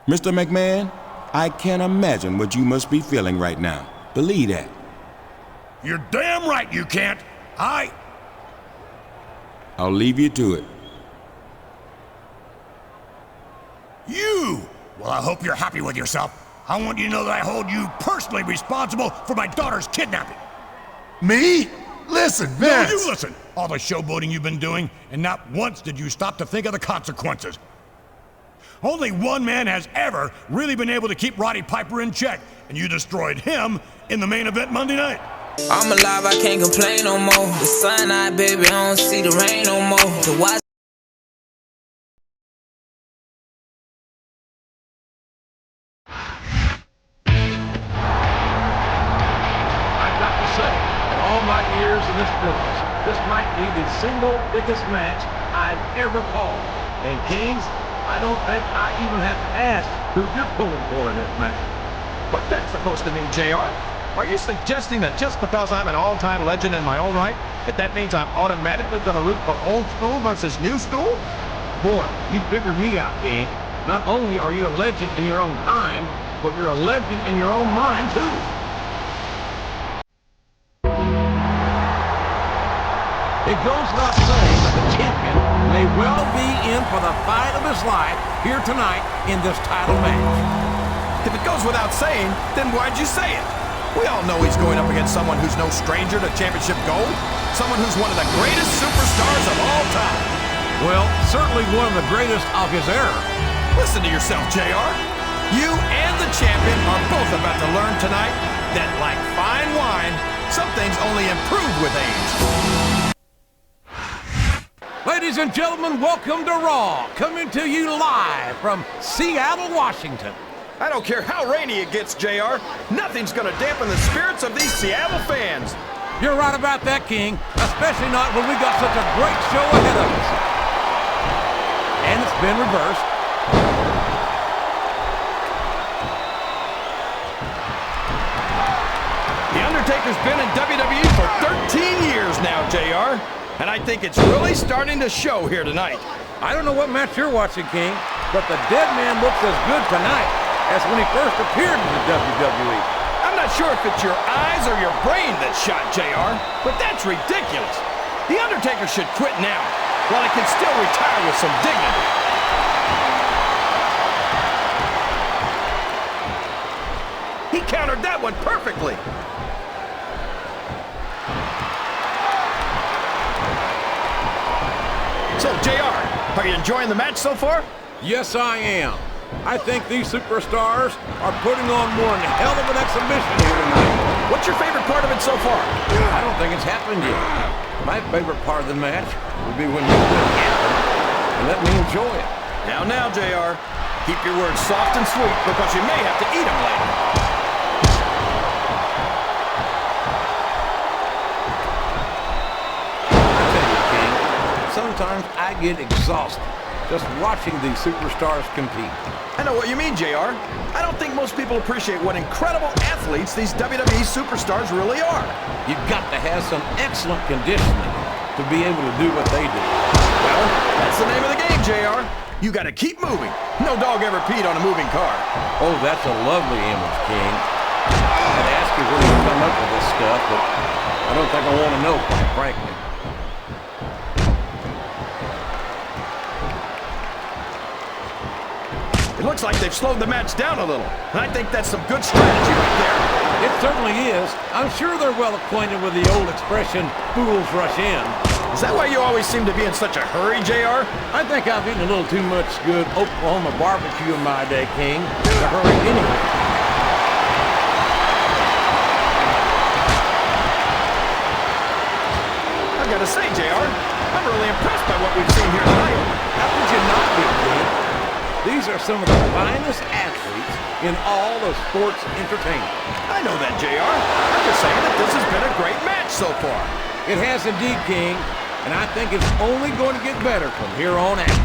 Mr. McMahon, I can't imagine what you must be feeling right now. Believe that. You're damn right you can't. I'll leave you to it. You! Well, I hope you're happy with yourself. I want you to know that I hold you personally responsible for my daughter's kidnapping. Me? Listen, Vince! No, you listen! All the showboating you've been doing, and not once did you stop to think of the consequences. Only one man has ever really been able to keep Roddy Piper in check, and you destroyed him in the main event Monday night. I'm alive, I can't complain no more. The sun out, baby, I don't see the rain no more. The watch. I've got to say, in all my years in this business, this might be the single biggest match I've ever called. And Kings, I don't think I even have to ask who you're pulling for in this match. What's that supposed to mean, JR? Are you suggesting that just because I'm an all-time legend in my own right, that means I'm automatically going to root for old school versus new school? Boy, you figured me out, King. Not only are you a legend in your own time, but you're a legend in your own mind, too. It goes without saying that the champion may well be in for the fight of his life here tonight in this title match. If it goes without saying, then why'd you say it? We all know he's going up against someone who's no stranger to championship gold. Someone who's one of the greatest superstars of all time. Well, certainly one of the greatest of his era. Listen to yourself, JR. You and the champion are both about to learn tonight that, like fine wine, some things only improve with age. Ladies and gentlemen, welcome to Raw, coming to you live from Seattle, Washington. I don't care how rainy it gets, JR. Nothing's gonna dampen the spirits of these Seattle fans. You're right about that, King, especially not when we got such a great show ahead of us. And it's been reversed. The Undertaker's been in WWE for 13 years now, JR. And I think it's really starting to show here tonight. I don't know what match you're watching, King, but the dead man looks as good tonight as when he first appeared in the WWE. I'm not sure if it's your eyes or your brain that's shot, JR, but that's ridiculous. The Undertaker should quit now, while he can still retire with some dignity. He countered that one perfectly. So, JR, are you enjoying the match so far? Yes, I am. I think these superstars are putting on one hell of an exhibition here tonight. What's your favorite part of it so far? I don't think it's happened yet. My favorite part of the match will be when you let it happen and let me enjoy it. Now, JR, keep your words soft and sweet because you may have to eat them later. I tell you, King, sometimes I get exhausted just watching these superstars compete. I know what you mean, JR. I don't think most people appreciate what incredible athletes these WWE superstars really are. You've got to have some excellent conditioning to be able to do what they do. Well, that's the name of the game, JR. You got to keep moving. No dog ever peed on a moving car. Oh, that's a lovely image, King. I'd ask you where you come up with this stuff, but I don't think I want to know, quite frankly. It looks like they've slowed the match down a little, and I think that's some good strategy right there. It certainly is. I'm sure they're well acquainted with the old expression, fools rush in. Is that why you always seem to be in such a hurry, JR? I think I've eaten a little too much good Oklahoma barbecue in my day, King. To hurry anyway. I've got to say, JR, I'm really impressed by what we've seen here tonight. How could you not be, King? These are some of the finest athletes in all of sports entertainment. I know that, JR. I'm just saying that this has been a great match so far. It has indeed, King, and I think it's only going to get better from here on out.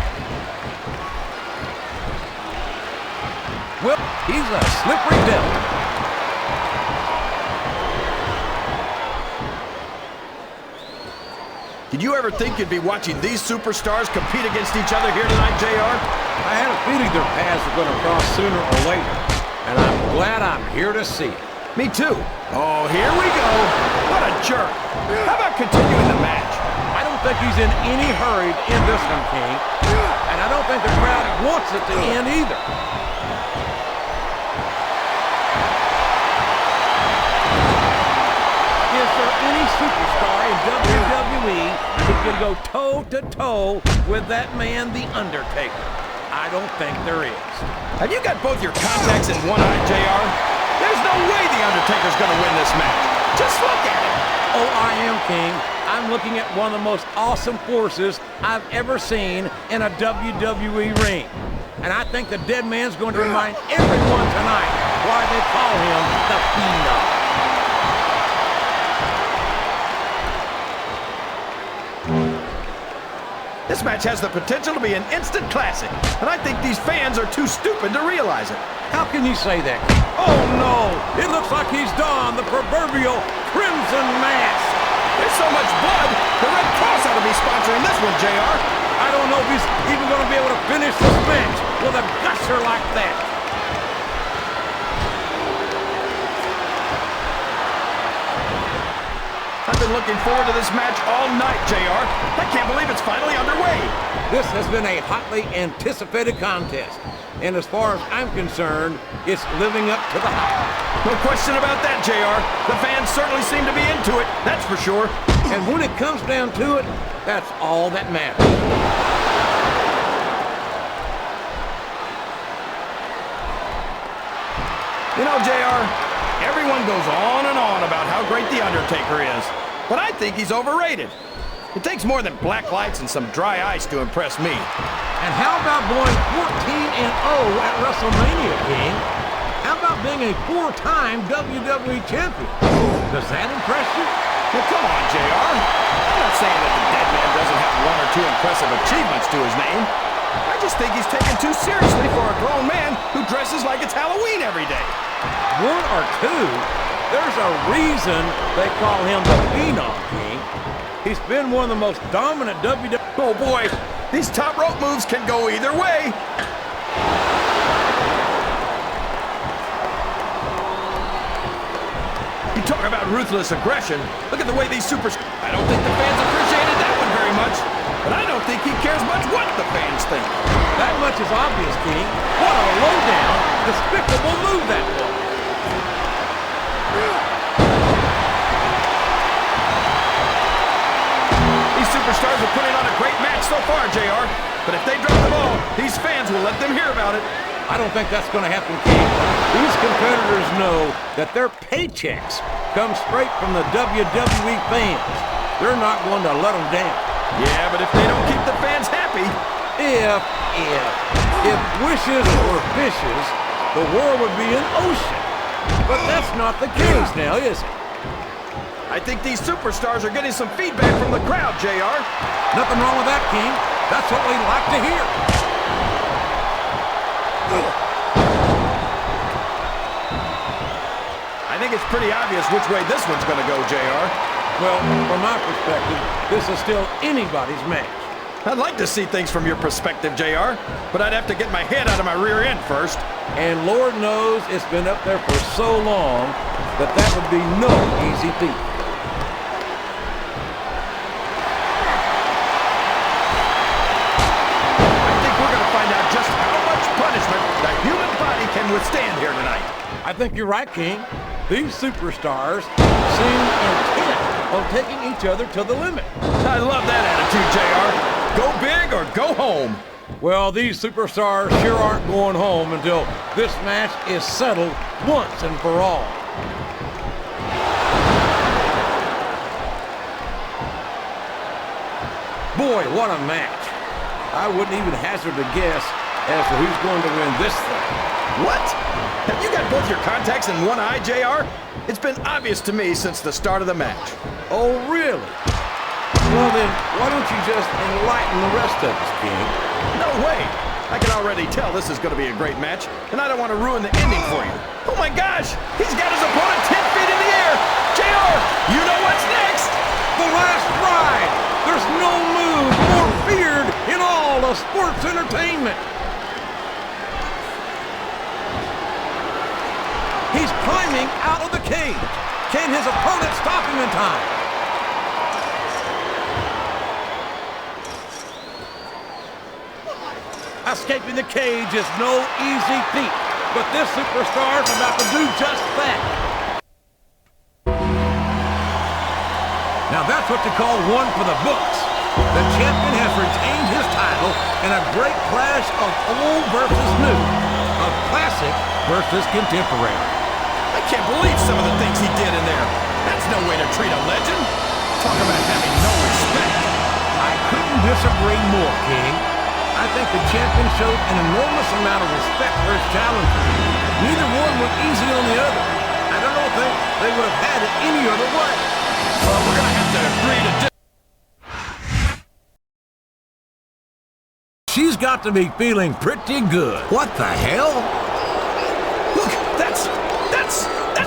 Well, he's a slippery devil. Did you ever think you'd be watching these superstars compete against each other here tonight, JR? I had a feeling their paths were going to cross sooner or later, and I'm glad I'm here to see it. Me too. Oh, here we go. What a jerk. How about continuing the match? I don't think he's in any hurry to end this one, King, and I don't think the crowd wants it to end either. Is there any superstar in WWE who can go toe-to-toe with that man, The Undertaker? I don't think there is. Have you got both your contacts in one eye, JR? There's no way The Undertaker's gonna win this match. Just look at him. Oh, I am, King. I'm looking at one of the most awesome forces I've ever seen in a WWE ring. And I think the dead man's going to remind everyone tonight why they call him the Phenom. This match has the potential to be an instant classic, and I think these fans are too stupid to realize it. How can you say that? Oh, no! It looks like he's donned the proverbial crimson mask. There's so much blood, the Red Cross ought to be sponsoring this one, JR. I don't know if he's even going to be able to finish this match with a gusher like that. I've been looking forward to this match all night, JR. I can't believe it's finally underway. This has been a hotly anticipated contest, and as far as I'm concerned, it's living up to the hype. No question about that, JR. The fans certainly seem to be into it, that's for sure. And when it comes down to it, that's all that matters. You know, JR, everyone goes on and on about how great The Undertaker is, but I think he's overrated. It takes more than black lights and some dry ice to impress me. And how about going 14-0 at WrestleMania, King? How about being a 4-time WWE champion? Does that impress you? Well, come on, JR. I'm not saying that the dead man doesn't have one or two impressive achievements to his name. I just think he's taken too seriously for a grown man who dresses like it's Halloween every day. One or two? There's a reason they call him the Phenom, King. He's been one of the most dominant WWE... Oh, boy. These top rope moves can go either way. You talk about ruthless aggression. Look at the way these supers... I don't think the fans appreciated that one very much. But I don't think he cares much what the fans think. That much is obvious, King. What a low-down, despicable move that was. These superstars are putting on a great match so far, JR. But if they drop the ball, these fans will let them hear about it. I don't think that's going to happen, King. These competitors know that their paychecks come straight from the WWE fans. They're not going to let them down. Yeah, but if they don't keep the fans happy... If wishes were fishes, the world would be an ocean. But that's not the case now, is it? I think these superstars are getting some feedback from the crowd, JR. Nothing wrong with that, King. That's what we like to hear. I think it's pretty obvious which way this one's going to go, JR. Well, from my perspective, this is still anybody's match. I'd like to see things from your perspective, JR, but I'd have to get my head out of my rear end first. And Lord knows it's been up there for so long that that would be no easy feat. I think we're going to find out just how much punishment the human body can withstand here tonight. I think you're right, King. These superstars seem intent on taking each other to the limit. I love that attitude, JR. Go big or go home. Well, these superstars sure aren't going home until this match is settled once and for all. Boy, what a match. I wouldn't even hazard a guess as to who's going to win this thing. What? Have you got both your contacts in one eye, JR? It's been obvious to me since the start of the match. Oh, really? Well then, why don't you just enlighten the rest of us, King? No way! I can already tell this is going to be a great match, and I don't want to ruin the ending for you. Oh my gosh! He's got his opponent 10 feet in the air! JR, you know what's next? The last ride! There's no move more feared in all of sports entertainment. He's climbing out of the cage. Can his opponent stop him in time? Escaping the cage is no easy feat, but this superstar is about to do just that. Now that's what you call one for the books. The champion has retained his title in a great clash of old versus new, of classic versus contemporary. I can't believe some of the things he did in there. That's no way to treat a legend. Talk about having no respect. I couldn't disagree more, King. I think the champion showed an enormous amount of respect for his challenger. Neither one went easy on the other. I don't think they would have had it any other way. Well, we're going to have to agree to She's got to be feeling pretty good. What the hell? Look, that's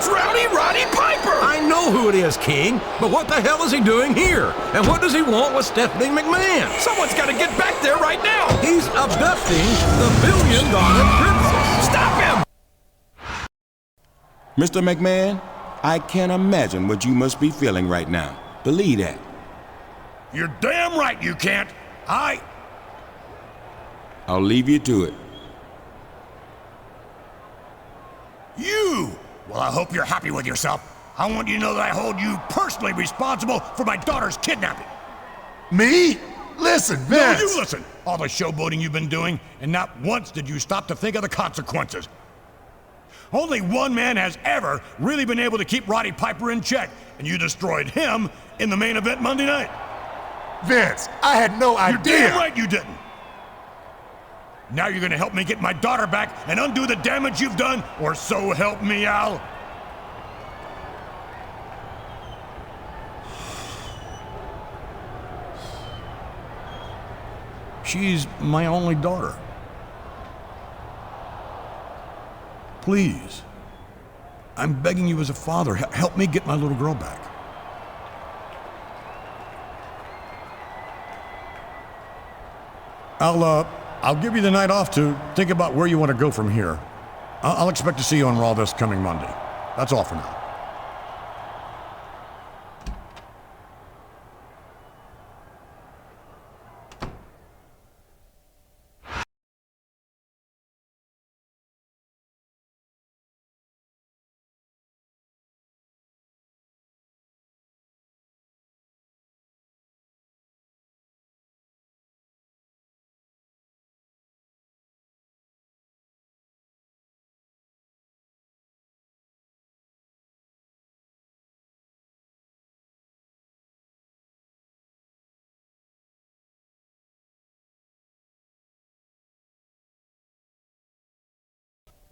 Roddy Piper! I know who it is, King, but what the hell is he doing here? And what does he want with Stephanie McMahon? Someone's got to get back there right now! He's abducting the billion-dollar princess. Stop him! Mr. McMahon, I can't imagine what you must be feeling right now. Believe that. You're damn right you can't. I'll leave you to it. You! Well, I hope you're happy with yourself. I want you to know that I hold you personally responsible for my daughter's kidnapping. Me? Listen, Vince. No, you listen. All the showboating you've been doing, and not once did you stop to think of the consequences. Only one man has ever really been able to keep Roddy Piper in check, and you destroyed him in the main event Monday night. Vince, I had no idea. You're damn right you didn't. Now you're gonna help me get my daughter back and undo the damage you've done, or so help me, Al. She's my only daughter. Please, I'm begging you as a father, help me get my little girl back. I'll give you the night off to think about where you want to go from here. I'll expect to see you on Raw this coming Monday. That's all for now.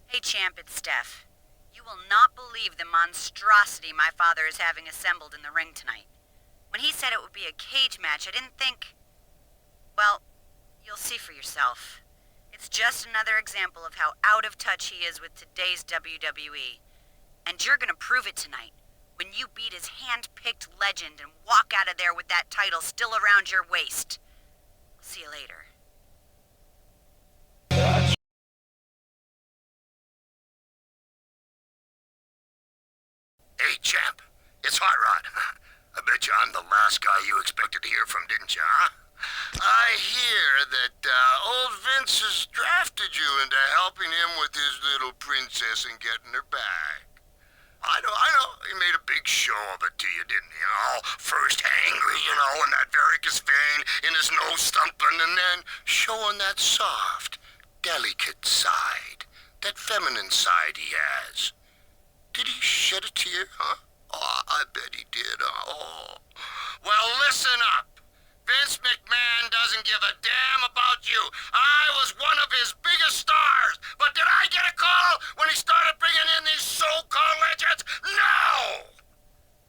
Hey champ, it's Steph. You will not believe the monstrosity my father is having assembled in the ring tonight. When he said it would be a cage match, I didn't think... Well, you'll see for yourself. It's just another example of how out of touch he is with today's WWE. And you're gonna prove it tonight, when you beat his hand-picked legend and walk out of there with that title still around your waist. See you later. Hey, champ. It's Hot Rod. I bet you I'm the last guy you expected to hear from, didn't you, huh? I hear that old Vince has drafted you into helping him with his little princess and getting her back. I know. He made a big show of it to you, didn't he? All first angry, in that varicose vein in his nose stumping, and then showing that soft, delicate side, that feminine side he has. Did he shed a tear, huh? Oh, I bet he did. Oh. Well, listen up. Vince McMahon doesn't give a damn about you. I was one of his biggest stars. But did I get a call when he started bringing in these so-called legends? No!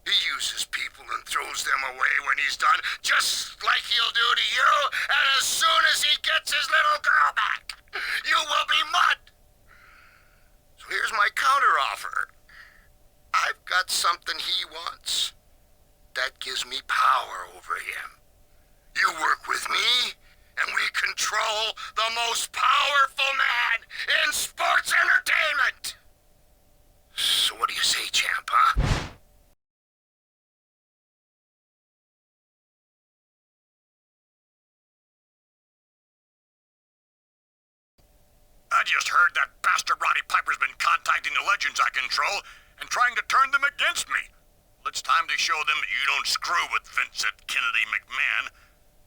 He uses people and throws them away when he's done, just like he'll do to you. And as soon as he gets his little girl back, you will be mud. So here's my counteroffer. I've got something he wants. That gives me power over him. You work with me, and we control the most powerful man in sports entertainment! So what do you say, champ, huh? I just heard that bastard Roddy Piper's been contacting the legends I control and trying to turn them against me. Well, it's time to show them that you don't screw with Vincent Kennedy McMahon.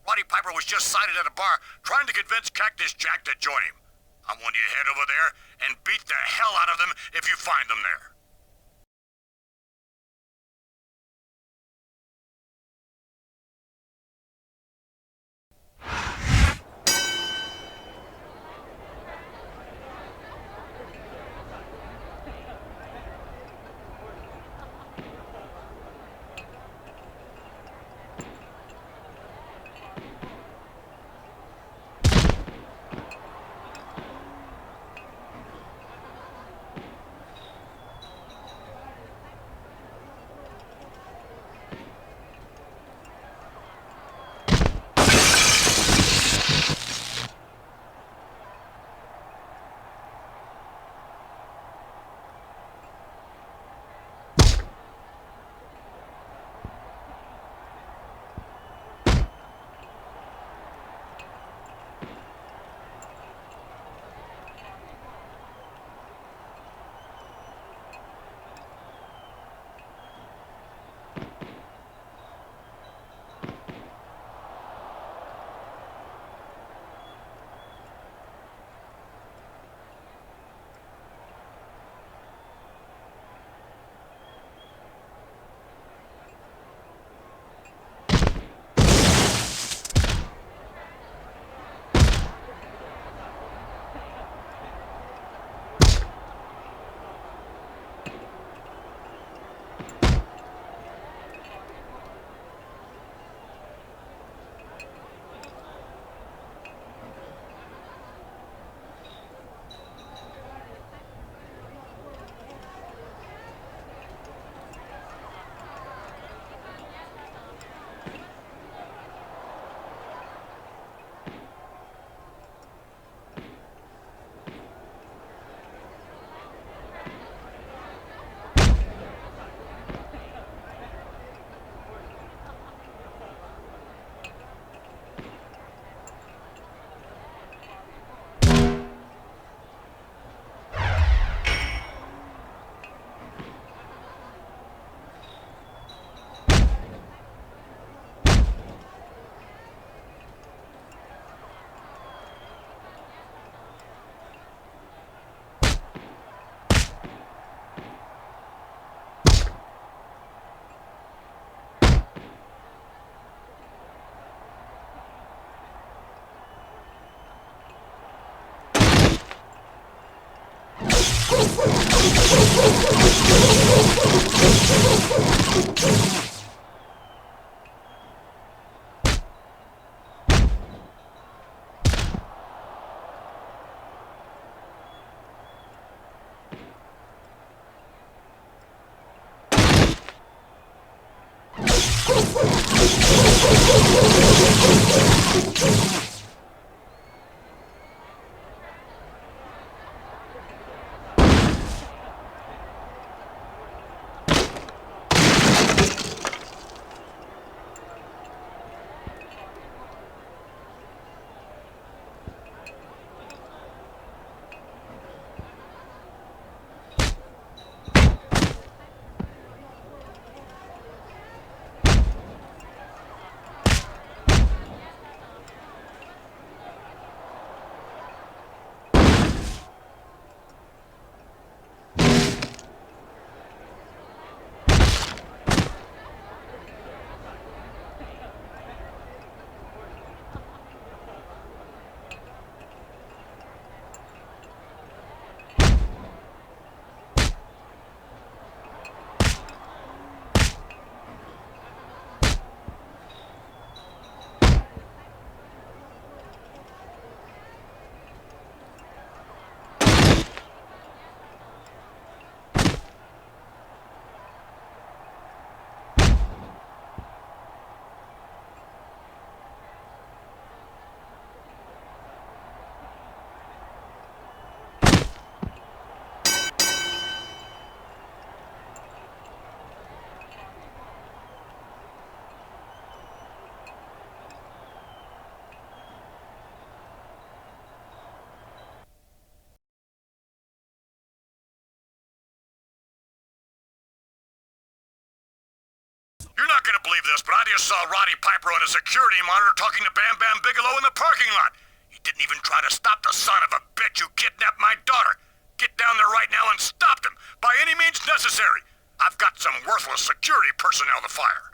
Roddy Piper was just sighted at a bar trying to convince Cactus Jack to join him. I want you to head over there and beat the hell out of them if you find them there. believe this, but I just saw Roddy Piper on a security monitor talking to Bam Bam Bigelow in the parking lot. He didn't even try to stop the son of a bitch who kidnapped my daughter. Get down there right now and stop them, by any means necessary. I've got some worthless security personnel to fire.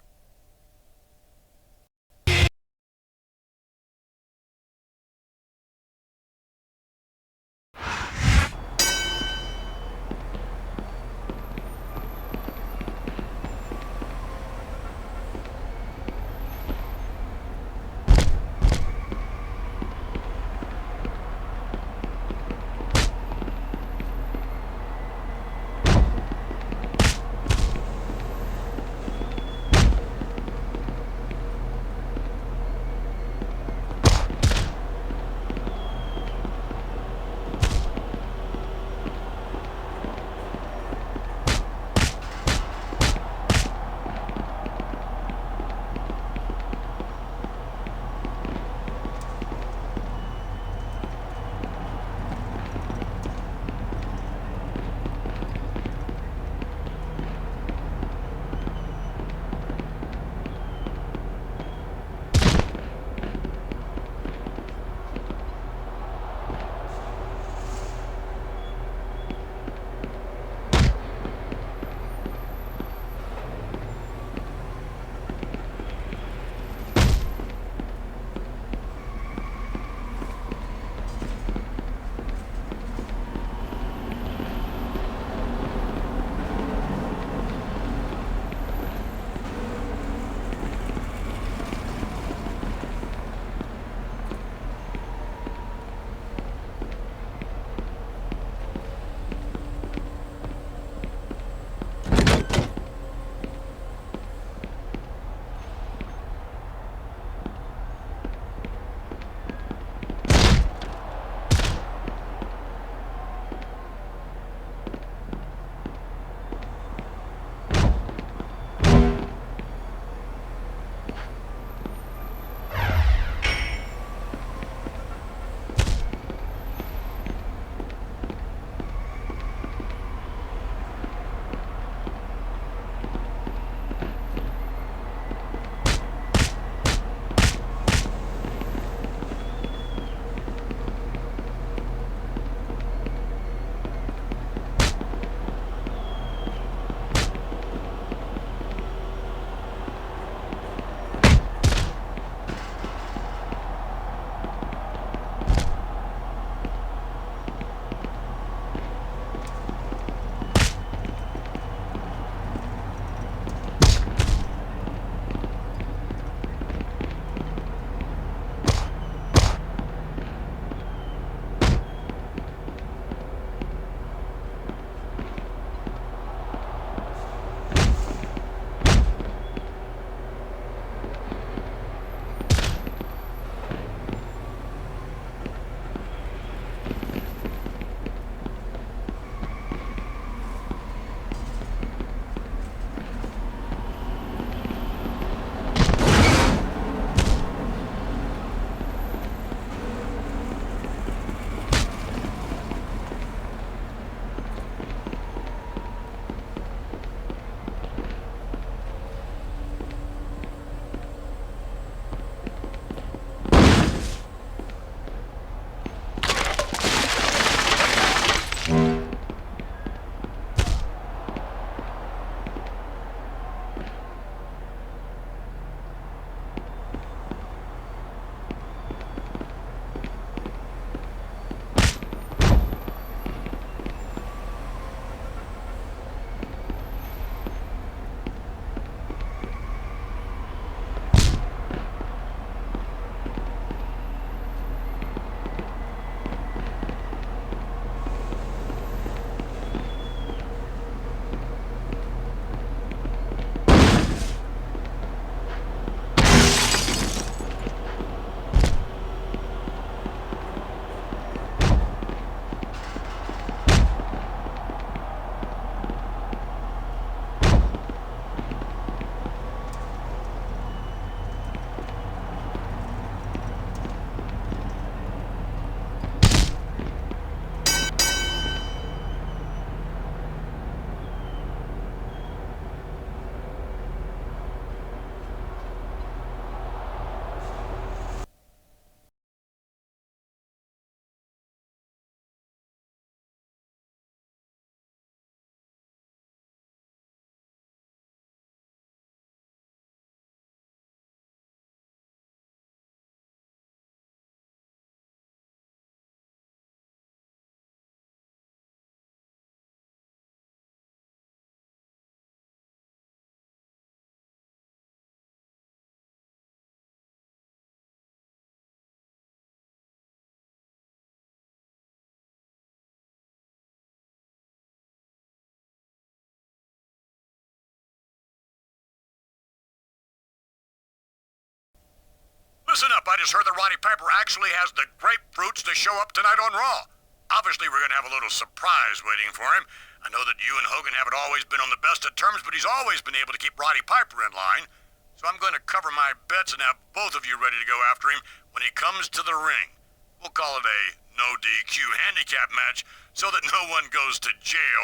listen up. I just heard that Roddy Piper actually has the grapefruits to show up tonight on Raw. Obviously, we're gonna have a little surprise waiting for him. I know that you and Hogan haven't always been on the best of terms, but he's always been able to keep Roddy Piper in line. So I'm gonna cover my bets and have both of you ready to go after him when he comes to the ring. We'll call it a no DQ handicap match so that no one goes to jail.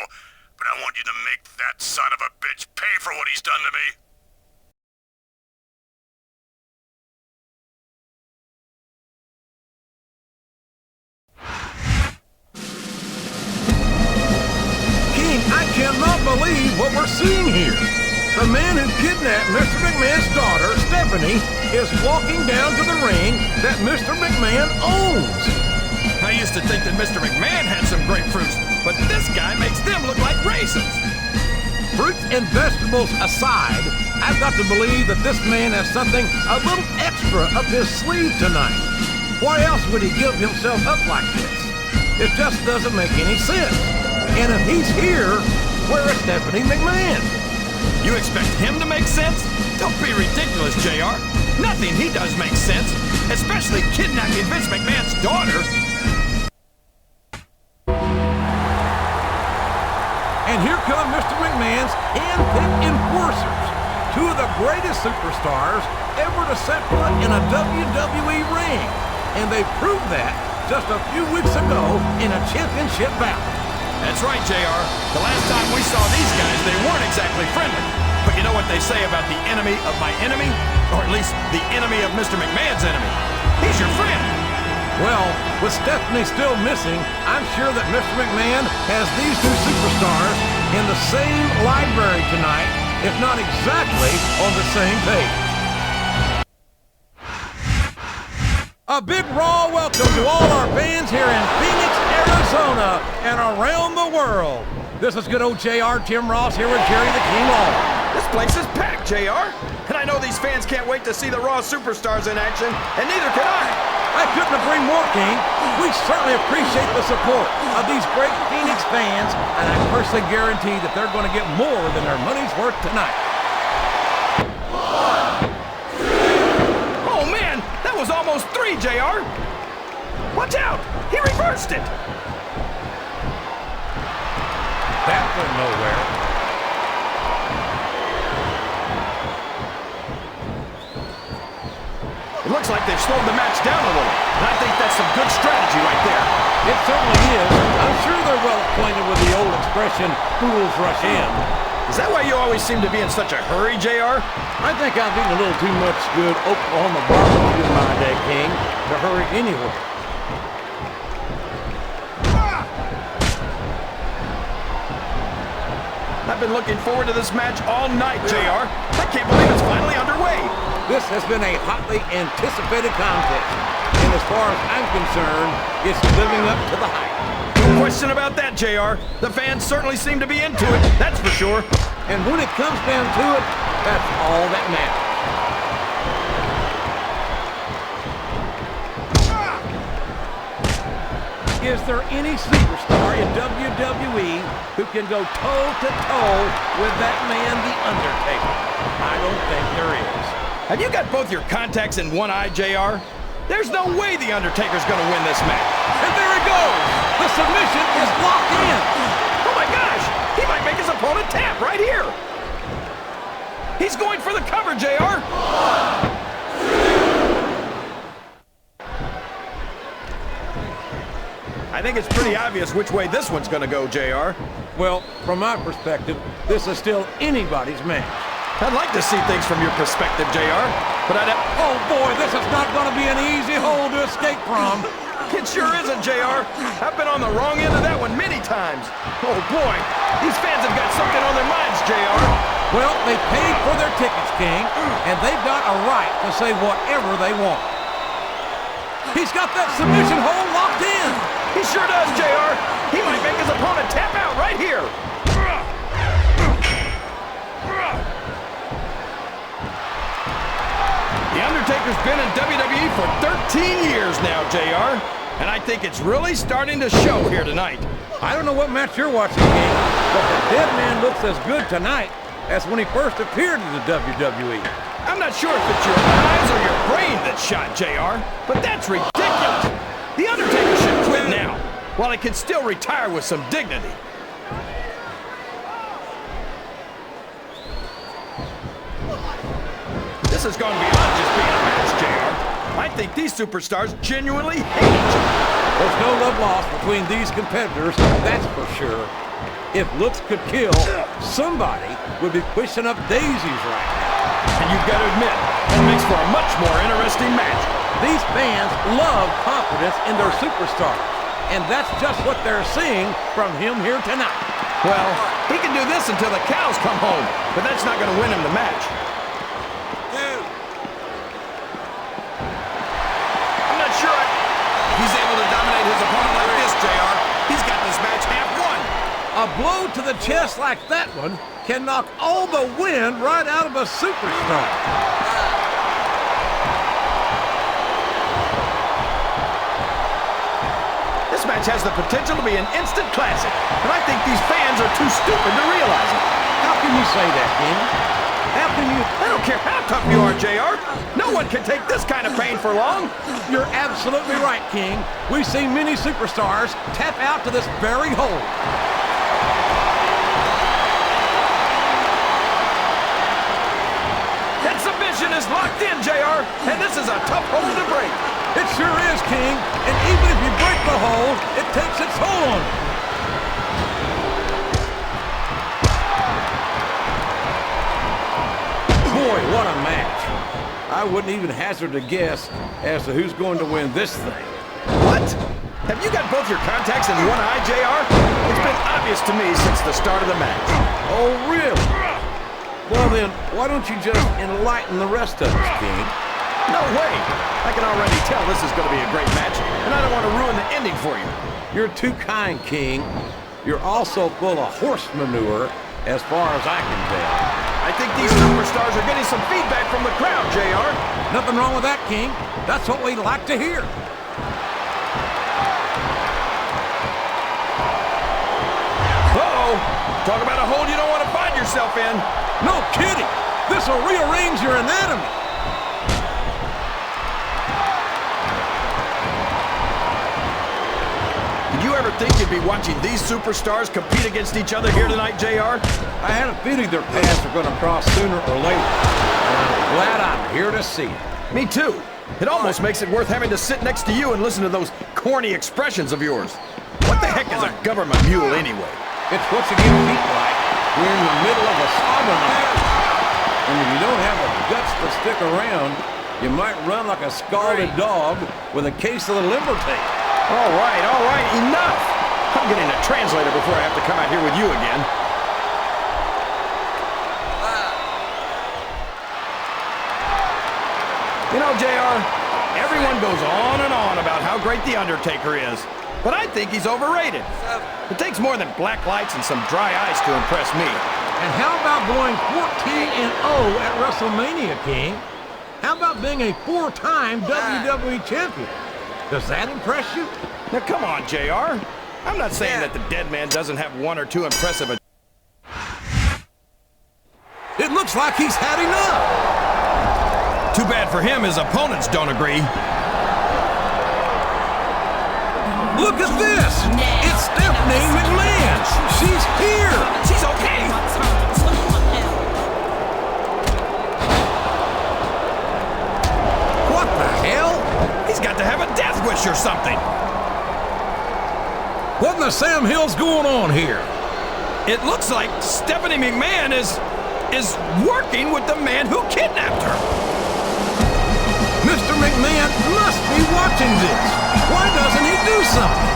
But I want you to make that son of a bitch pay for what he's done to me. I cannot believe what we're seeing here. The man who kidnapped Mr. McMahon's daughter, Stephanie, is walking down to the ring that Mr. McMahon owns. I used to think that Mr. McMahon had some grapefruits, but this guy makes them look like raisins. Fruits and vegetables aside, I've got to believe that this man has something a little extra up his sleeve tonight. Why else would he give himself up like this? It just doesn't make any sense. And if he's here, where is Stephanie McMahon? You expect him to make sense? Don't be ridiculous, JR. Nothing he does makes sense, especially kidnapping Vince McMahon's daughter. And here come Mr. McMahon's hand-picked enforcers, two of the greatest superstars ever to set foot in a WWE ring. And they proved that just a few weeks ago in a championship bout. That's right, JR. The last time we saw these guys, they weren't exactly friendly. But you know what they say about the enemy of my enemy? Or at least the enemy of Mr. McMahon's enemy. He's your friend. Well, with Stephanie still missing, I'm sure that Mr. McMahon has these two superstars in the same library tonight, if not exactly on the same page. A big raw welcome to all our fans here in Phoenix, Arizona, and around the world. This is good old JR, Tim Ross here with Jerry the King Lawler. This place is packed, JR. And I know these fans can't wait to see the Raw superstars in action, and neither can I couldn't agree more, King. We certainly appreciate the support of these great Phoenix fans, and I personally guarantee that they're going to get more than their money's worth tonight. Oh, man, that was almost 3, JR. Watch out! He reversed it! That went nowhere. It looks like they've slowed the match down a little, and I think that's some good strategy right there. It certainly is. I'm sure they're well acquainted with the old expression, fools rush in. Is that why you always seem to be in such a hurry, JR? I think I've eaten a little too much good Oklahoma barbecue in my day, King, to hurry anywhere. I've been looking forward to this match all night, JR. I can't believe it's finally underway. This has been a hotly anticipated contest, and as far as I'm concerned, it's living up to the hype. No question about that, JR. The fans certainly seem to be into it, that's for sure. And when it comes down to it, that's all that matters. Is there any superstar in WWE who can go toe-to-toe with that man, The Undertaker? I don't think there is. Have you got both your contacts in one eye, JR? There's no way The Undertaker's gonna win this match. And there he goes! The submission is locked in! Oh my gosh! He might make his opponent tap right here! He's going for the cover, JR! I think it's pretty obvious which way this one's gonna go, JR. Well, from my perspective, this is still anybody's match. I'd like to see things from your perspective, JR, but Oh boy, this is not gonna be an easy hole to escape from. It sure isn't, JR. I've been on the wrong end of that one many times. Oh boy, these fans have got something on their minds, JR. Well, they paid for their tickets, King, and they've got a right to say whatever they want. He's got that submission hole locked in. He sure does, JR. He might make his opponent tap out right here. The Undertaker's been in WWE for 13 years now, JR. And I think it's really starting to show here tonight. I don't know what match you're watching, King, but the dead man looks as good tonight as when he first appeared in the WWE. I'm not sure if it's your eyes or your brain that shot JR, but that's ridiculous. The Undertaker should quit now, while he can still retire with some dignity. This is going beyond just being a match, JR. I think these superstars genuinely hate each other. There's no love lost between these competitors, that's for sure. If looks could kill, somebody would be pushing up daisies right now. And you've got to admit, that makes for a much more interesting match. These fans love confidence in their superstars, and that's just what they're seeing from him here tonight. Well, he can do this until the cows come home, but that's not going to win him the match. I'm not sure he's able to dominate his opponent like this, JR. He's got this match half won. A blow to the chest like that one can knock all the wind right out of a superstar. This match has the potential to be an instant classic, and I think these fans are too stupid to realize it. How can you say that, King? How can you... I don't care how tough you are, JR. No one can take this kind of pain for long. You're absolutely right, King. We've seen many superstars tap out to this very hold. That submission is locked in, JR, and this is a tough hold to break. It sure is, King. And even if you break the hold, it takes its toll on you. Boy, what a match. I wouldn't even hazard a guess as to who's going to win this thing. What? Have you got both your contacts in one eye, JR? It's been obvious to me since the start of the match. Oh, really? Well then, why don't you just enlighten the rest of us, King? No way! I can already tell this is going to be a great match, and I don't want to ruin the ending for you. You're too kind, King. You're also full of horse manure, as far as I can tell. I think these superstars are getting some feedback from the crowd, JR. Nothing wrong with that, King. That's what we like to hear. Uh-oh! Talk about a hole you don't want to find yourself in. No kidding! This'll rearrange your anatomy. Did you ever think you'd be watching these superstars compete against each other here tonight, JR? I had a feeling their paths were going to cross sooner or later, and I'm glad I'm here to see it. Me too. It almost makes it worth having to sit next to you and listen to those corny expressions of yours. What the heck is a government mule anyway? It's what you get beat like. We're in the middle of a saga match. And if you don't have the guts to stick around, you might run like a scalded dog with a case of the limber tape. All right, enough! I'm getting a translator before I have to come out here with you again. You know, JR, everyone goes on and on about how great The Undertaker is, but I think he's overrated. It takes more than black lights and some dry ice to impress me. And how about going 14-0 at WrestleMania, King? How about being a 4-time WWE champion? Does that impress you? Now, come on, JR. I'm not saying that the dead man doesn't have one or two impressive... It looks like he's had enough. Too bad for him his opponents don't agree. Look at this! It's Stephanie McMahon! She's here! She's okay! What the hell? He's got to have a death wish or something. What in the Sam Hill's going on here? It looks like Stephanie McMahon is working with the man who kidnapped her. Mr. McMahon must be watching this. Why doesn't he do something?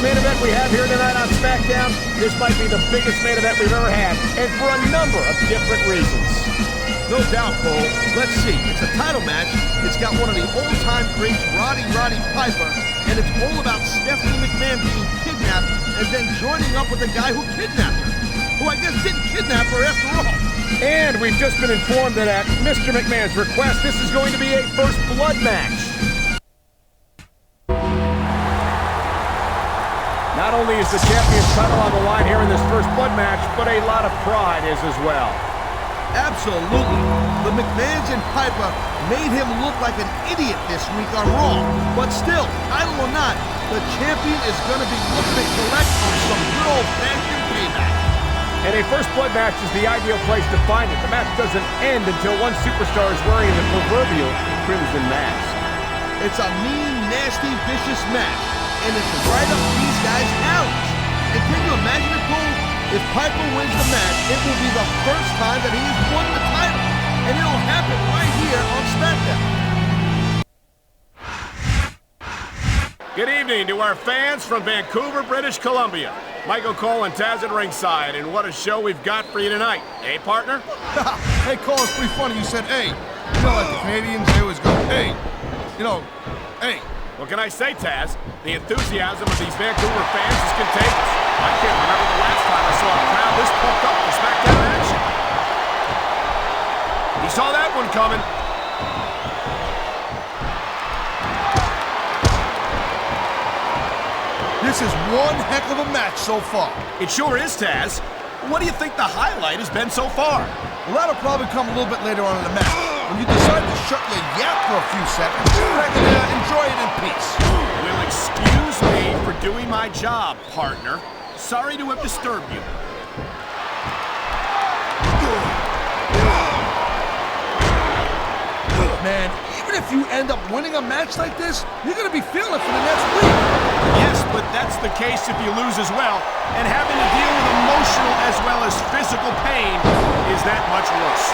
the main event we have here tonight on SmackDown, this might be the biggest main event we've ever had, and for a number of different reasons. No doubt, Cole. Let's see. It's a title match. It's got one of the old-time greats, Roddy Piper, and it's all about Stephanie McMahon being kidnapped and then joining up with the guy who kidnapped her, who I guess didn't kidnap her after all. And we've just been informed that at Mr. McMahon's request, this is going to be a first blood match. Not only is the champion's title on the line here in this first blood match, but a lot of pride is as well. Absolutely. The McMahons and Piper made him look like an idiot this week on Raw. But still, title or not, the champion is going to be looking to collect on some good old-fashioned payback. And a first blood match is the ideal place to find it. The match doesn't end until one superstar is wearing the proverbial crimson mask. It's a mean, nasty, vicious match. And it's right up these guys' alleys. And can you imagine it, Cole? If Piper wins the match, it will be the first time that he has won the title. And it'll happen right here on SmackDown. Good evening to our fans from Vancouver, British Columbia. Michael Cole and Taz at ringside, and what a show we've got for you tonight. Hey, partner? Hey, Cole, it's pretty funny you said, hey. You know, like the Canadians, they always go, hey. You know, hey. What can I say, Taz? The enthusiasm of these Vancouver fans is contagious. I can't remember the last time I saw a crowd this pumped up for SmackDown action. He saw that one coming. This is one heck of a match so far. It sure is, Taz. What do you think the highlight has been so far? Well, that'll probably come a little bit later on in the match. When you decide to shut your yap for a few seconds, I can enjoy it in peace. Will excuse me for doing my job, partner. Sorry to have disturbed you. Man, even if you end up winning a match like this, you're going to be feeling it for the next week. Yes, but that's the case if you lose as well. And having to deal with emotional as well as physical pain is that much worse.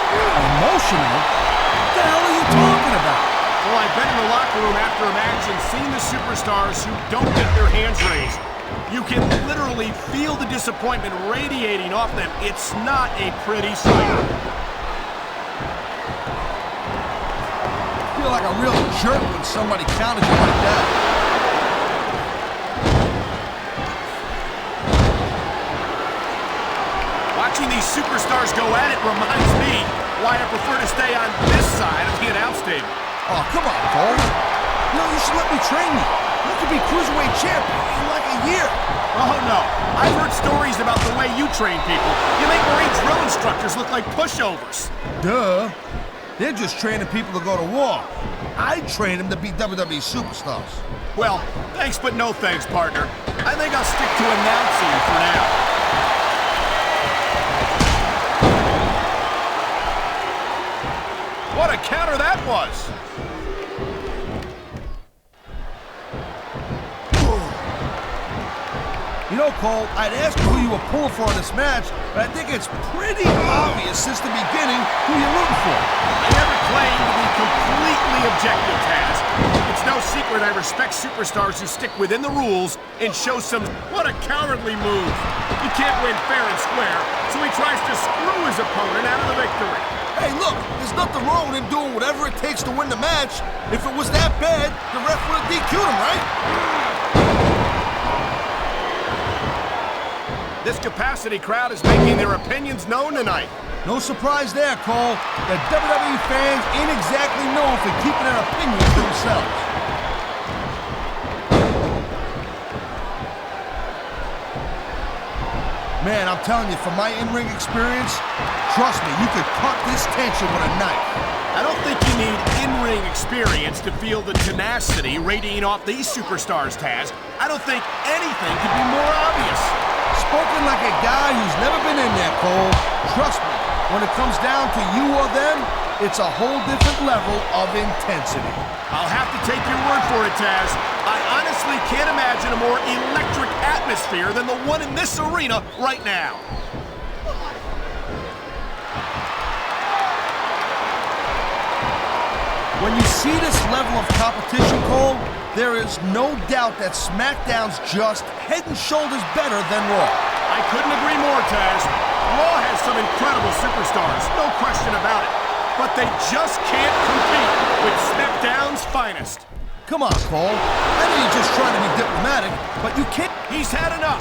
Emotional? What the hell are you talking about? Well, I've been in the locker room after a match and seen the superstars who don't get their hands raised. You can literally feel the disappointment radiating off them. It's not a pretty sight. I feel like a real jerk when somebody counted you like that. Watching these superstars go at it reminds me why I prefer to stay on this side of the announce table. Oh, come on, Cole. You know, you should let me train you. You could be Cruiserweight champion in like a year. Oh, no. I've heard stories about the way you train people. You make Marine drill instructors look like pushovers. Duh. They're just training people to go to war. I train them to be WWE superstars. Well, thanks but no thanks, partner. I think I'll stick to announcing for now. What a counter that was! You know, Cole, I'd ask you who you were pulling for in this match, but I think it's pretty obvious since the beginning who you're rooting for. I never claimed to be completely objective, Taz. It's no secret I respect superstars who stick within the rules and show some... What a cowardly move! You can't win fair and square, so he tries to screw his opponent out of the victory. Hey, look, there's nothing wrong with him doing whatever it takes to win the match. If it was that bad, the ref would have DQ'd him, right? This capacity crowd is making their opinions known tonight. No surprise there, Cole. The WWE fans ain't exactly known for keeping their opinions to themselves. Man, I'm telling you, from my in-ring experience, trust me, you could cut this tension with a knife. I don't think you need in-ring experience to feel the tenacity radiating off these superstars, Taz. I don't think anything could be more obvious. Spoken like a guy who's never been in there, Cole. Trust me, when it comes down to you or them, it's a whole different level of intensity. I'll have to take your word for it, Taz. I honestly can't imagine a more electric atmosphere than the one in this arena right now. When you see this level of competition, Cole, There is no doubt that SmackDown's just head and shoulders better than Raw. I couldn't agree more, Taz. Raw has some incredible superstars, no question about it. But they just can't compete with SmackDown's finest. Come on, Cole. I know you're just trying to be diplomatic, but you can't. He's had enough.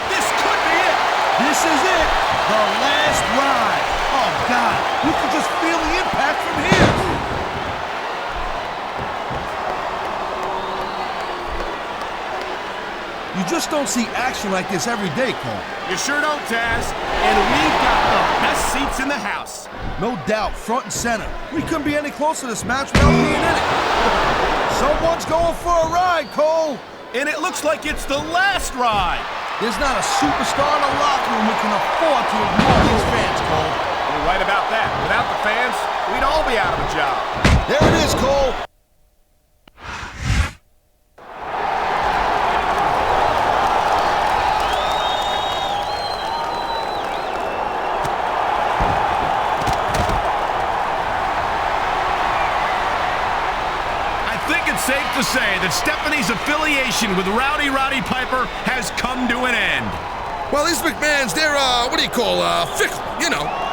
This could be it. This is it. The last ride. Oh, God. You can just feel the impact from here. You just don't see action like this every day, Cole. You sure don't, Taz. And we've got the best seats in the house. No doubt, front and center. We couldn't be any closer to this match without being in it. Someone's going for a ride, Cole. And it looks like it's the last ride. There's not a superstar in the locker room who can afford to ignore these fans, Cole. You're right about that. Without the fans, we'd all be out of a job. There it is, Cole. Safe to say that Stephanie's affiliation with Roddy Piper has come to an end. Well, these McMahons, they're, fickle, you know.